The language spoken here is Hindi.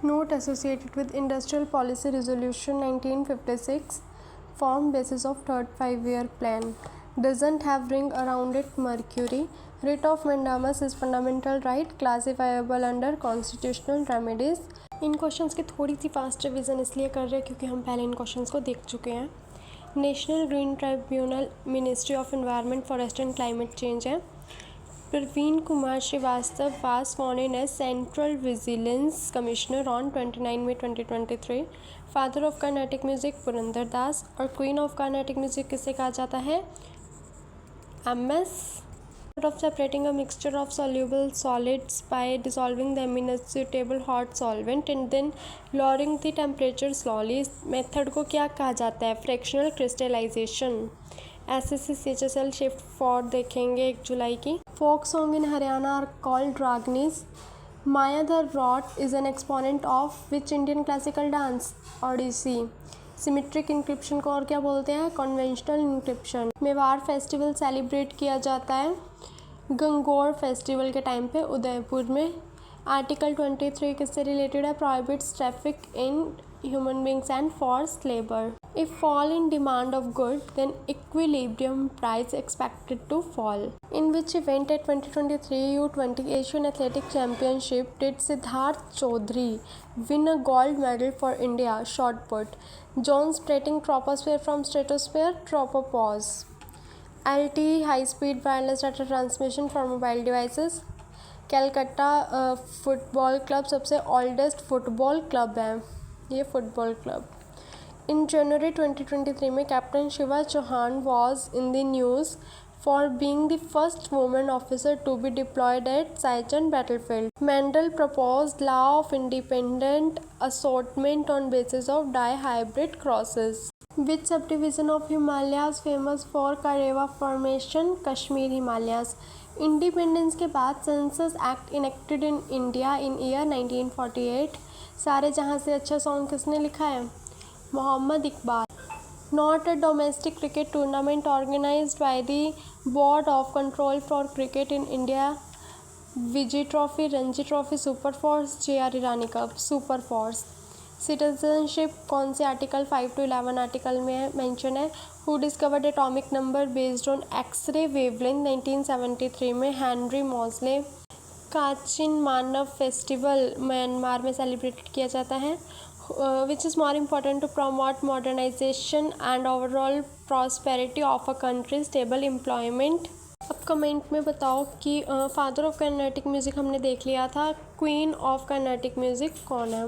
Note associated with Industrial Policy Resolution 1956, form basis of third five-year plan. Doesn't have ring around it Mercury. Writ of mandamus is fundamental right, classifiable under constitutional remedies. In questions की थोड़ी सी फास्ट रिवीजन इसलिए कर रहे हैं क्योंकि हम पहले इन क्वेश्चंस को देख चुके हैं. National green tribunal ministry of environment forest and climate change है. Praveen Kumar Srivastava was sworn in as Central Vigilance Commissioner on 29 May 2023. Father of Carnatic music Purandara Dasa. और क्वीन ऑफ कर्नाटिक म्यूजिक किसे कहा जाता है? MS. of separating a mixture of soluble solids by dissolving them in a suitable hot solvent and then lowering the temperature slowly. इस मेथड को क्या कहा जाता है? Fractional crystallization. SSC CHSL shift 4 देखेंगे 1 जुलाई की. Folk song in Haryana are called raginis. Maya the Rao is an exponent of which Indian classical dance? Odissi. Symmetric encryption को और क्या बोलते हैं? Conventional encryption. Mewar festival celebrate किया जाता है गंगोर फेस्टिवल के टाइम पे उदयपुर में. आर्टिकल 23 किससे रिलेटेड है? Prohibits traffic in human beings and forced labour. If fall in demand of good then equilibrium price expected to fall. In which event at 2023 U20 Asian athletic championship did Siddharth Chaudhary win a gold medal for India? Shot put. John spreading troposphere from stratosphere? Tropopause. LTE high speed wireless data transmission for mobile devices. Calcutta football club सबसे ओल्डेस्ट फुटबॉल क्लब है. ये फुटबॉल क्लब. इन जनवरी 2023 में captain Shiva Chauhan was in the news for being the first woman officer to be deployed at Saigon battlefield. Mendel proposed law of independent assortment on basis of dihybrid crosses. Which subdivision of Himalayas famous for Karewa formation? Kashmir Himalayas. Independence के बाद census act enacted in India in year 1948. सारे जहाँ से अच्छा सॉन्ग किसने लिखा है? Mohammad Iqbal. Not a domestic cricket tournament organized by the Board of Control for Cricket in India. Vijay Trophy, Ranji Trophy, Super Force, JR Irani Cup, Super Force. Citizenship कौन से आर्टिकल 5 to 11 आर्टिकल में मेंशन है? Who discovered atomic number based on X-ray wavelength 1973 में? हेनरी मॉजले. काचिन मानव फेस्टिवल म्यांमार में सेलिब्रेट किया जाता है. Which is more important to promote modernization and overall prosperity of a country? Stable employment. अब कमेंट में बताओ कि फादर ऑफ कर्नाटिक म्यूज़िक हमने देख लिया था. क्वीन ऑफ कर्नाटिक म्यूज़िक कौन है?